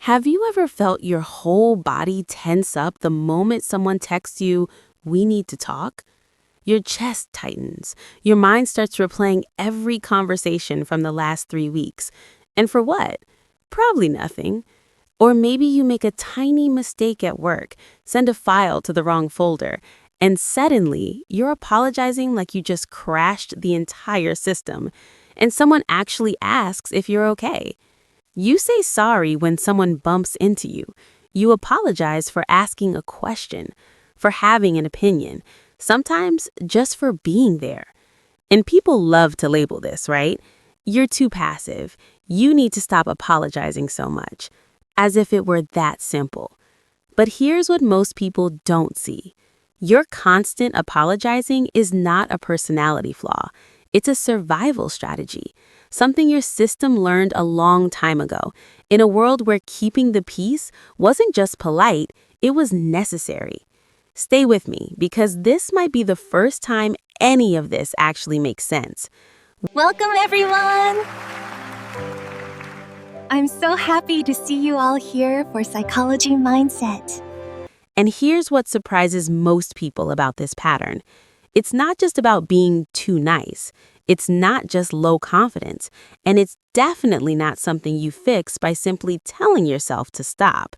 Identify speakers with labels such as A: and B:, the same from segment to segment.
A: Have you ever felt your whole body tense up the moment someone texts you, "We need to talk"? Your chest tightens. Your mind starts replaying every conversation from the last 3 weeks. And for what? Probably nothing. Or maybe you make a tiny mistake at work, send a file to the wrong folder, and suddenly you're apologizing like you just crashed the entire system. And someone actually asks if you're okay. You say sorry when someone bumps into you. You apologize for asking a question, for having an opinion, sometimes just for being there. And people love to label this, right? You're too passive. You need to stop apologizing so much, as if it were that simple. But here's what most people don't see. Your constant apologizing is not a personality flaw. It's a survival strategy, something your system learned a long time ago, in a world where keeping the peace wasn't just polite, it was necessary. Stay with me, because this might be the first time any of this actually makes sense.
B: Welcome, everyone! I'm so happy to see you all here for Psychology Mindset.
A: And here's what surprises most people about this pattern. It's not just about being too nice. It's not just low confidence. And it's definitely not something you fix by simply telling yourself to stop.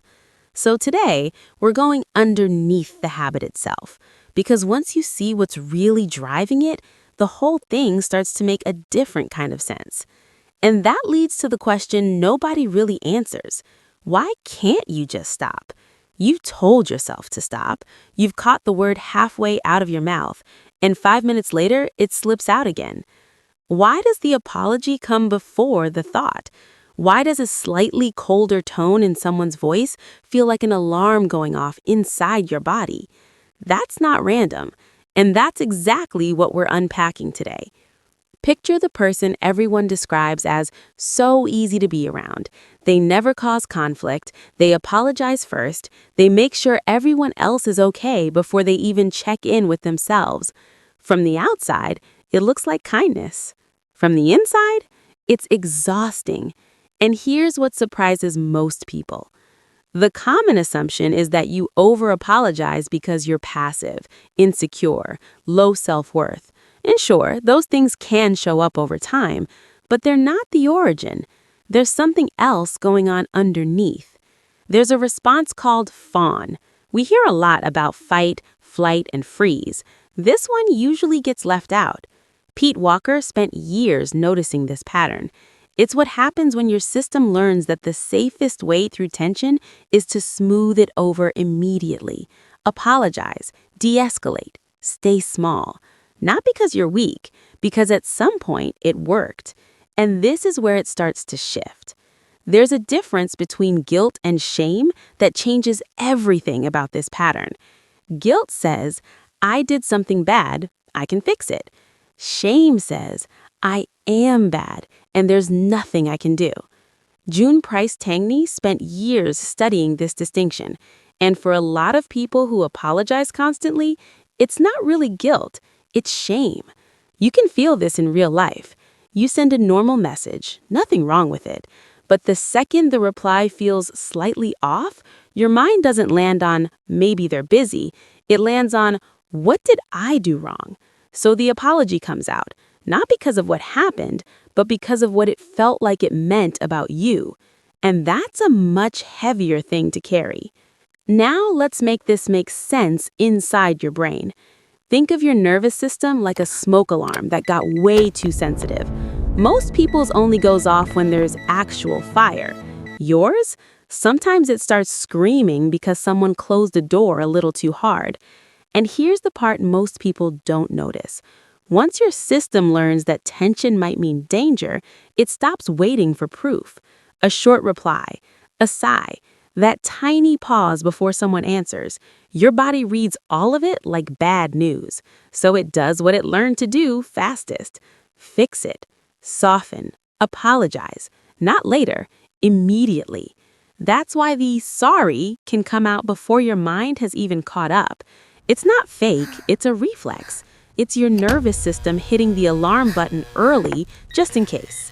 A: So today, we're going underneath the habit itself. Because once you see what's really driving it, the whole thing starts to make a different kind of sense. And that leads to the question nobody really answers. Why can't you just stop? You've told yourself to stop. You've caught the word halfway out of your mouth, and 5 minutes later, it slips out again. Why does the apology come before the thought? Why does a slightly colder tone in someone's voice feel like an alarm going off inside your body? That's not random, and that's exactly what we're unpacking today. Picture the person everyone describes as so easy to be around. They never cause conflict, they apologize first, they make sure everyone else is okay before they even check in with themselves. From the outside, it looks like kindness. From the inside, it's exhausting. And here's what surprises most people. The common assumption is that you over-apologize because you're passive, insecure, low self-worth. And sure, those things can show up over time, but they're not the origin. There's something else going on underneath. There's a response called FAWN. We hear a lot about fight, flight, and freeze. This one usually gets left out. Pete Walker spent years noticing this pattern. It's what happens when your system learns that the safest way through tension is to smooth it over immediately. Apologize, de-escalate, stay small. Not because you're weak, because at some point it worked. And this is where it starts to shift. There's a difference between guilt and shame that changes everything about this pattern. Guilt says, I did something bad, I can fix it. Shame says, I am bad, and there's nothing I can do. June Price Tangney spent years studying this distinction. And for a lot of people who apologize constantly, it's not really guilt. It's shame. You can feel this in real life. You send a normal message, nothing wrong with it. But the second the reply feels slightly off, your mind doesn't land on, maybe they're busy. It lands on, what did I do wrong? So the apology comes out, not because of what happened, but because of what it felt like it meant about you. And that's a much heavier thing to carry. Now let's make this make sense inside your brain. Think of your nervous system like a smoke alarm that got way too sensitive. Most people's only goes off when there's actual fire. Yours? Sometimes it starts screaming because someone closed a door a little too hard. And here's the part most people don't notice. Once your system learns that tension might mean danger, it stops waiting for proof. A short reply, a sigh, that tiny pause before someone answers. Your body reads all of it like bad news. So it does what it learned to do fastest. Fix it. Soften. Apologize. Not later. Immediately. That's why the sorry can come out before your mind has even caught up. It's not fake. It's a reflex. It's your nervous system hitting the alarm button early just in case.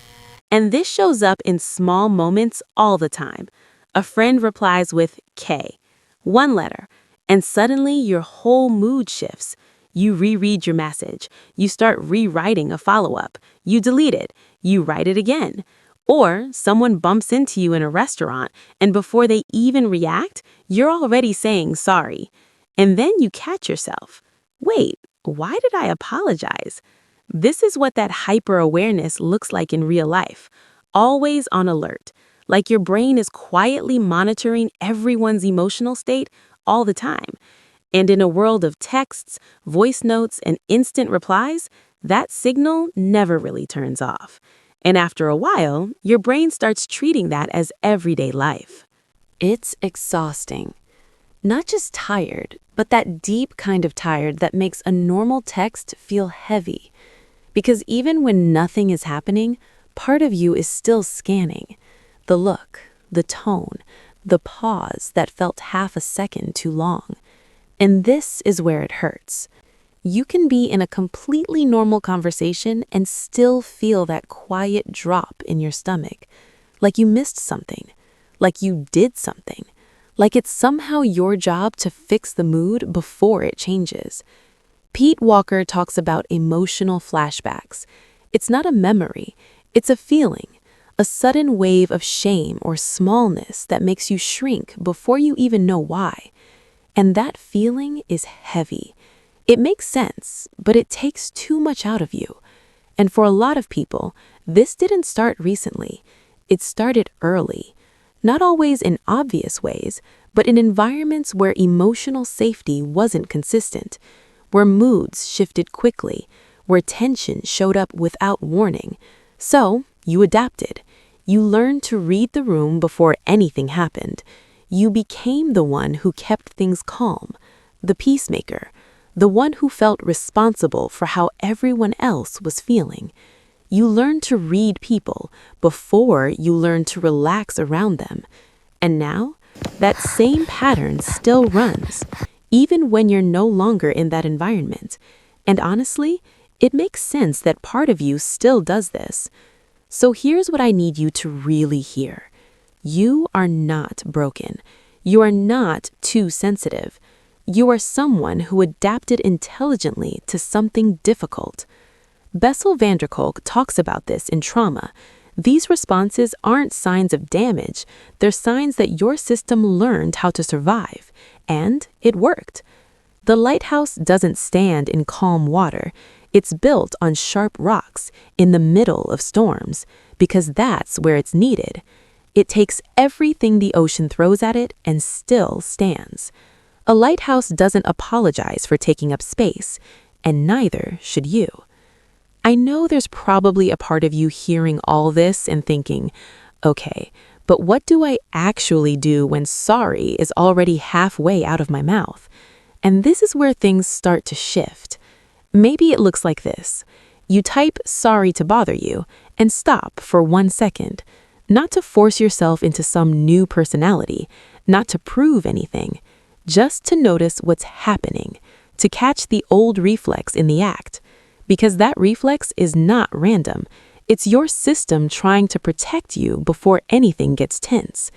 A: And this shows up in small moments all the time. A friend replies with K, one letter, and suddenly your whole mood shifts. You reread your message. You start rewriting a follow-up. You delete it. You write it again. Or someone bumps into you in a restaurant, and before they even react, you're already saying sorry. And then you catch yourself. Wait, why did I apologize? This is what that hyper-awareness looks like in real life. Always on alert, like your brain is quietly monitoring everyone's emotional state all the time. And in a world of texts, voice notes, and instant replies, that signal never really turns off. And after a while, your brain starts treating that as everyday life. It's exhausting. Not just tired, but that deep kind of tired that makes a normal text feel heavy. Because even when nothing is happening, part of you is still scanning. The look, the tone, the pause that felt half a second too long. And this is where it hurts. You can be in a completely normal conversation and still feel that quiet drop in your stomach, like you missed something, like you did something, like it's somehow your job to fix the mood before it changes. Pete Walker talks about emotional flashbacks. It's not a memory, it's a feeling, a sudden wave of shame or smallness that makes you shrink before you even know why. And that feeling is heavy. It makes sense, but it takes too much out of you. And for a lot of people, this didn't start recently. It started early. Not always in obvious ways, but in environments where emotional safety wasn't consistent, where moods shifted quickly, where tension showed up without warning. So, you adapted. You learned to read the room before anything happened. You became the one who kept things calm, the peacemaker, the one who felt responsible for how everyone else was feeling. You learned to read people before you learned to relax around them. And now, that same pattern still runs, even when you're no longer in that environment. And honestly, it makes sense that part of you still does this. So here's what I need you to really hear. You are not broken. You are not too sensitive. You are someone who adapted intelligently to something difficult. Bessel van der Kolk talks about this in Trauma. These responses aren't signs of damage. They're signs that your system learned how to survive. And it worked. The lighthouse doesn't stand in calm water. It's built on sharp rocks in the middle of storms, because that's where it's needed. It takes everything the ocean throws at it and still stands. A lighthouse doesn't apologize for taking up space, and neither should you. I know there's probably a part of you hearing all this and thinking, okay, but what do I actually do when sorry is already halfway out of my mouth? And this is where things start to shift. Maybe it looks like this. You type sorry to bother you and stop for 1 second. Not to force yourself into some new personality, not to prove anything, just to notice what's happening, to catch the old reflex in the act. Because that reflex is not random. It's your system trying to protect you before anything gets tense.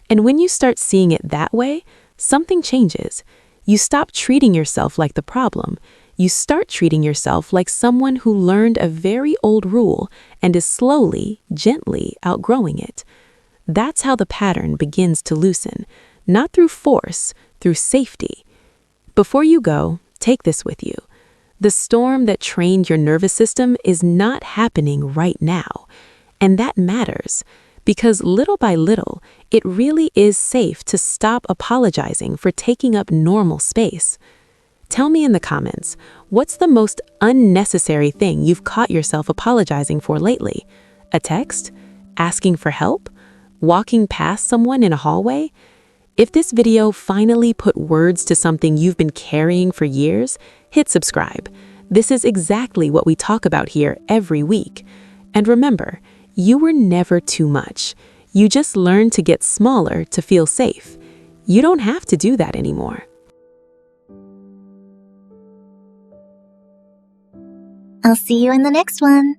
A: And when you start seeing it that way, something changes. You stop treating yourself like the problem. You start treating yourself like someone who learned a very old rule and is slowly, gently outgrowing it. That's how the pattern begins to loosen, not through force, through safety. Before you go, take this with you. The storm that trained your nervous system is not happening right now. And that matters, because little by little, it really is safe to stop apologizing for taking up normal space. Tell me in the comments, what's the most unnecessary thing you've caught yourself apologizing for lately? A text? Asking for help? Walking past someone in a hallway? If this video finally put words to something you've been carrying for years, hit subscribe. This is exactly what we talk about here every week. And remember, you were never too much. You just learned to get smaller to feel safe. You don't have to do that anymore.
B: I'll see you in the next one.